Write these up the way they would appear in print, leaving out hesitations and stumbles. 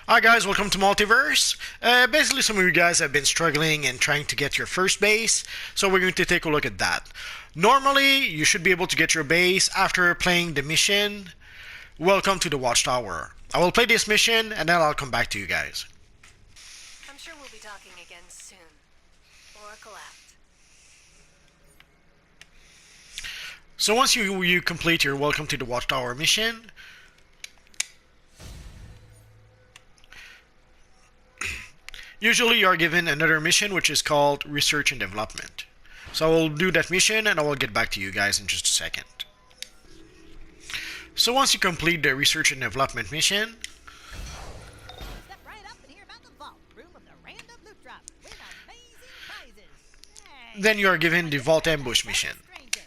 Hi guys, welcome to Multiverse. Basically, some of you guys have been struggling and trying to get your first base, so we're going to take a look at that. Normally, you should be able to get your base after playing the mission. Welcome to the Watchtower. I will play this mission and then I'll come back to you guys. I'm sure we'll be talking again soon. Oracle out. So once you complete your Welcome to the Watchtower mission, usually you are given another mission which is called Research and Development. So I will do that mission and I will get back to you guys in just a second. So once you complete the Research and Development mission, Step right up and hear about the vault room of the random loot drop with amazing prizes. Hey, then you are given the Vault Ambush mission. stranger.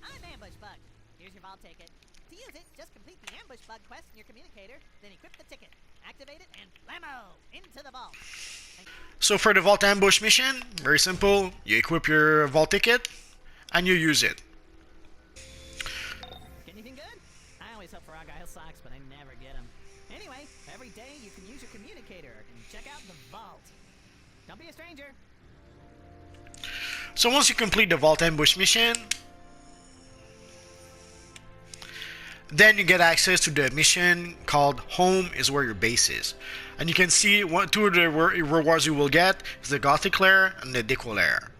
I'm Ambush Bug. Here's your vault ticket. To use it, just complete the Ambush Bug quest in your communicator, then equip the ticket, activate it, and blammo! Into the vault. So for the Vault Ambush mission, very simple. You equip your Vault ticket and you use it. Anything good? I always hope for Argyle socks, but I never get them. Anyway, every day you can use your communicator and check out the vault. Don't be a stranger. So once you complete the Vault Ambush mission, then you get access to the mission called Home is where your base is. And you can see two of the rewards you will get is the Gothic Lair and the DCUO Lair.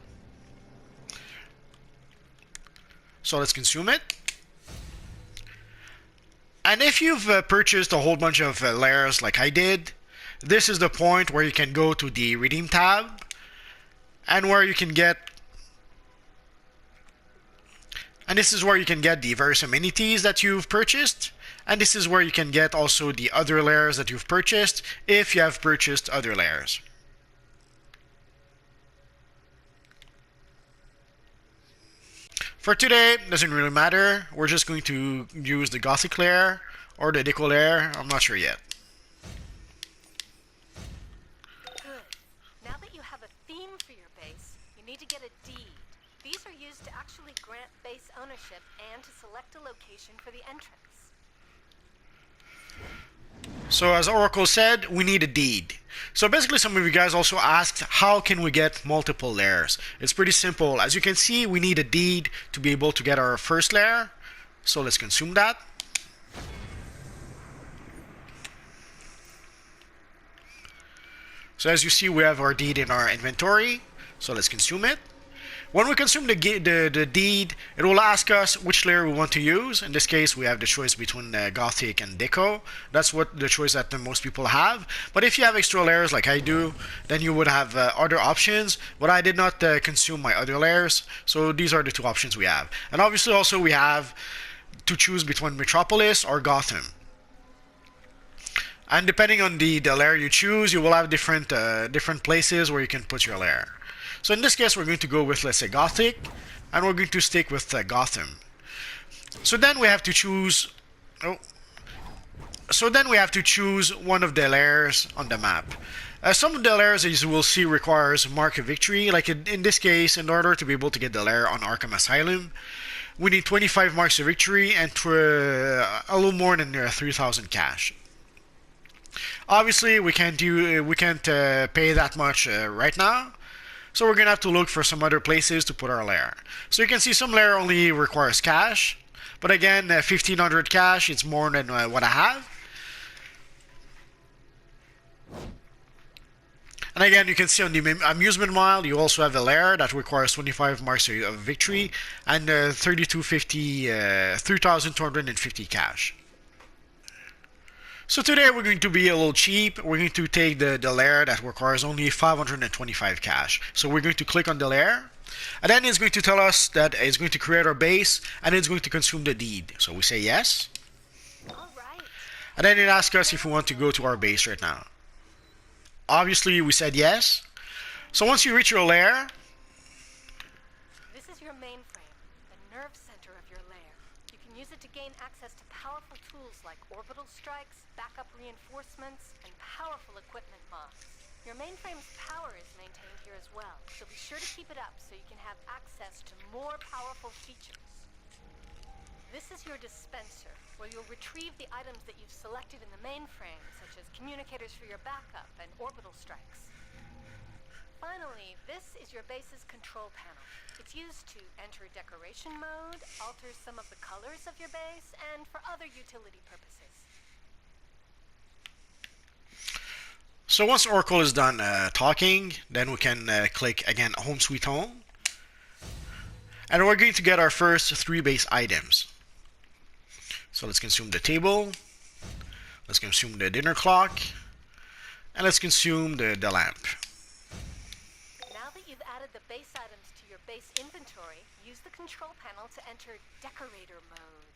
So let's consume it. And if you've purchased a whole bunch of lairs like I did, this is the point where you can go to the Redeem tab and where you can get this is where you can get the various amenities that you've purchased, and this is where you can get also the other lairs that you've purchased if you have purchased other lairs. For today, it doesn't really matter. We're just going to use the Gothic Lair or the DCUO Lair. I'm not sure yet. Good. Now that you have a theme for your base, you need to get a deed. These are used to actually grant base ownership and to select a location for the entrance. So as Oracle said, we need a deed. So basically some of you guys also asked, how can we get multiple lairs? It's pretty simple. As you can see, we need a deed to be able to get our first lair. So let's consume that. So as you see, we have our deed in our inventory. So let's consume it. When we consume the deed, it will ask us which layer we want to use. In this case, we have the choice between Gothic and DCUO. That's what the choice that most people have. But if you have extra layers like I do, then you would have other options. But I did not consume my other layers, so these are the two options we have. And obviously also we have to choose between Metropolis or Gotham. And depending on the layer you choose, you will have different places where you can put your layer. So in this case, we're going to go with, let's say, Gothic, and we're going to stick with Gotham. So then we have to choose. So then we have to choose one of the layers on the map. Some of the layers, as you will see, requires Mark of Victory. Like in this case, in order to be able to get the lair on Arkham Asylum, we need 25 marks of victory and a little more than 3,000 cash. Obviously, we can't pay that much right now. So we're going to have to look for some other places to put our lair. So you can see some lair only requires cash. But again, 1,500 cash, it's more than what I have. And again, you can see on the amusement mile, you also have a lair that requires 25 marks of victory and 3,250 cash. So today we're going to be a little cheap. We're going to take the lair that requires only 525 cash. So we're going to click on the lair, and then it's going to tell us that it's going to create our base, and it's going to consume the deed. So we say yes. All right. And then it asks us if we want to go to our base right now. Obviously, we said yes. So once you reach your lair, This is your mainframe, the nerve center of your lair. You can use it to gain access to powerful tools like orbital strikes, backup reinforcements, and powerful equipment mods. Your mainframe's power is maintained here as well, so be sure to keep it up so you can have access to more powerful features. This is your dispenser, where you'll retrieve the items that you've selected in the mainframe, such as communicators for your backup and orbital strikes. Finally, this is your base's control panel. It's used to enter decoration mode, alter some of the colors of your base, and for other utility purposes. So once Oracle is done talking, then we can click again Home Sweet Home. And we're going to get our first 3 base items. So let's consume the table, let's consume the dinner clock, and let's consume the lamp. Now that you've added the base items to your base inventory, use the control panel to enter decorator mode.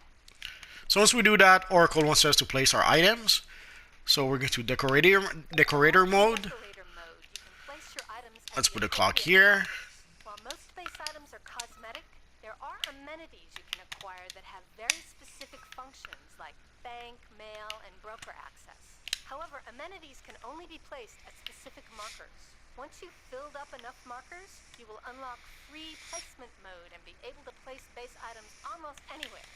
So once we do that, Oracle wants us to place our items. So we're going to decorator mode. Decorator mode, you can place your items as Let's put a the clock appropriate here. colors. While most base items are cosmetic, there are amenities you can acquire that have very specific functions like bank, mail, and broker access. However, amenities can only be placed at specific markers. Once you've filled up enough markers, you will unlock free placement mode and be able to place base items almost anywhere.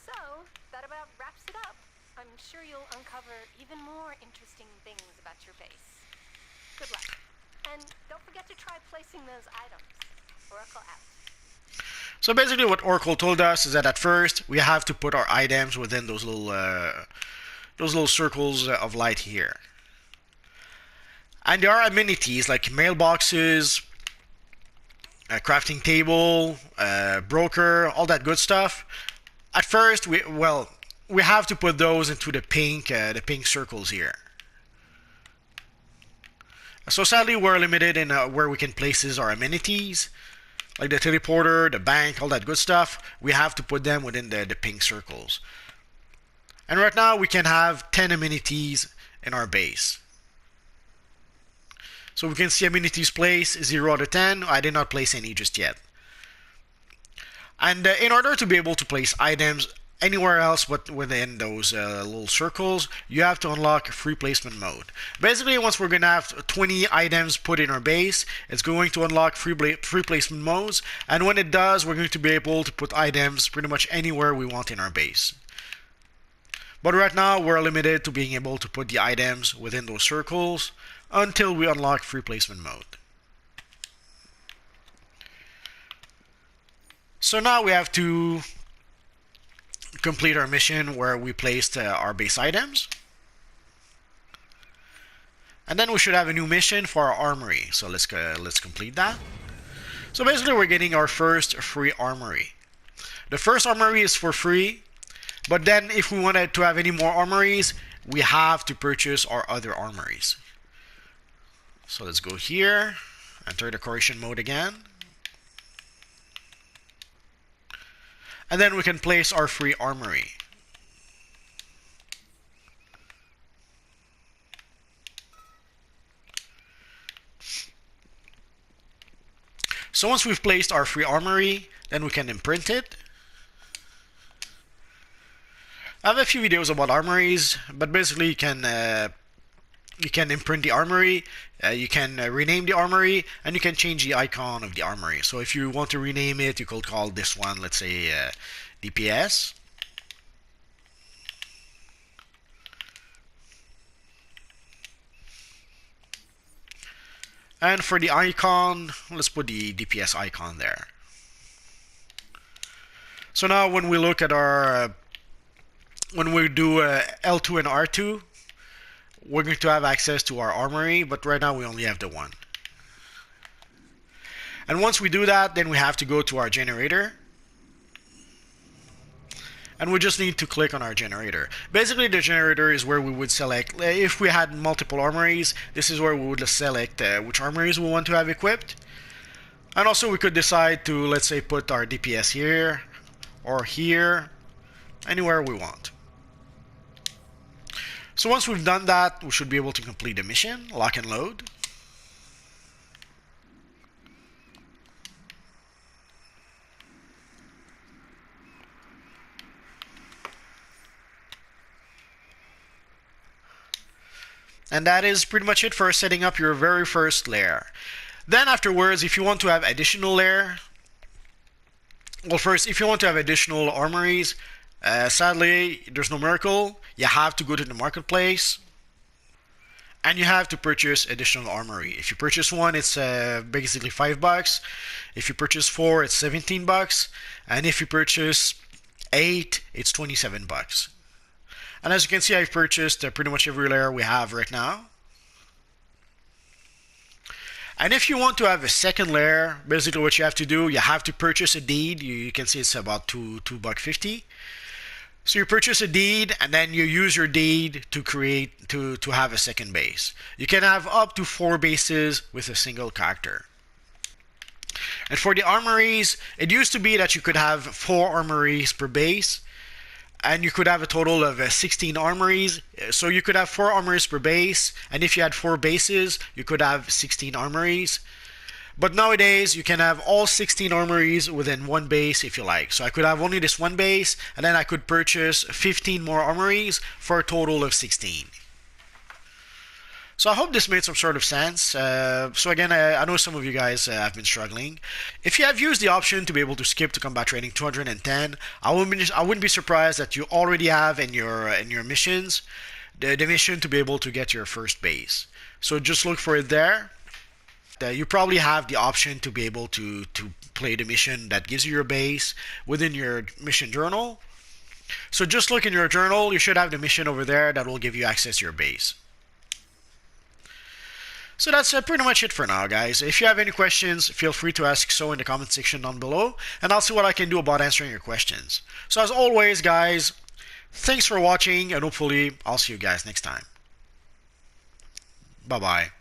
So, that about wraps it up. I'm sure you'll uncover even more interesting things about your base. Good luck. And don't forget to try placing those items. Oracle out. So basically what Oracle told us is that at first we have to put our items within those little circles of light here. And there are amenities like mailboxes, a crafting table, broker, all that good stuff. At first we have to put those into the pink circles here. So sadly, we're limited in where we can place our amenities, like the teleporter, the bank, all that good stuff. We have to put them within the pink circles. And right now, we can have 10 amenities in our base. So we can see amenities placed 0 out of 10. I did not place any just yet. And in order to be able to place items anywhere else but within those little circles, you have to unlock free placement mode. Basically, once we're going to have 20 items put in our base, it's going to unlock free placement modes, and when it does, we're going to be able to put items pretty much anywhere we want in our base. But right now, we're limited to being able to put the items within those circles until we unlock free placement mode. So now we have to complete our mission where we placed our base items. And then we should have a new mission for our armory. So let's complete that. So basically we're getting our first free armory. The first armory is for free, but then if we wanted to have any more armories, we have to purchase our other armories. So let's go here, enter decoration mode again. And then we can place our free armory. So once we've placed our free armory, then we can imprint it. I have a few videos about armories, but basically you can imprint the armory, you can rename the armory, and you can change the icon of the armory. So if you want to rename it, you could call this one, let's say, DPS. And for the icon, let's put the DPS icon there. So now when we look at our, when we do L2 and R2, we're going to have access to our armory, but right now we only have the one. And once we do that, then we have to go to our generator. And we just need to click on our generator. Basically, the generator is where we would select, if we had multiple armories, this is where we would select which armories we want to have equipped. And also we could decide to, let's say, put our DPS here, or here, anywhere we want. So once we've done that, we should be able to complete the mission, lock and load. And that is pretty much it for setting up your very first lair. Then afterwards, if you want to have additional lair, Well, first, if you want to have additional armories, sadly, there's no miracle. You have to go to the marketplace and you have to purchase additional armory. If you purchase one, it's basically $5. If you purchase four, it's $17. And if you purchase eight, it's $27. And as you can see, I've purchased pretty much every layer we have right now. And if you want to have a second layer, basically what you have to do, you have to purchase a deed. You can see it's about $2.50. So you purchase a deed and then you use your deed to create to have a second base. You can have up to 4 bases with a single character. And for the armories, it used to be that you could have 4 armories per base, and you could have a total of 16 armories. So you could have 4 armories per base, and if you had 4 bases, you could have 16 armories. But nowadays, you can have all 16 armories within one base if you like. So I could have only this one base, and then I could purchase 15 more armories for a total of 16. So I hope this made some sort of sense. So again, I know some of you guys have been struggling. If you have used the option to be able to skip to combat training 210, I wouldn't be surprised that you already have in your missions the mission to be able to get your first base. So just look for it there. You probably have the option to be able to play the mission that gives you your base within your mission journal. So just look in your journal. You should have the mission over there that will give you access to your base. So that's pretty much it for now, guys. If you have any questions, feel free to ask so in the comment section down below, and I'll see what I can do about answering your questions. So as always, guys, thanks for watching, and hopefully I'll see you guys next time. Bye-bye.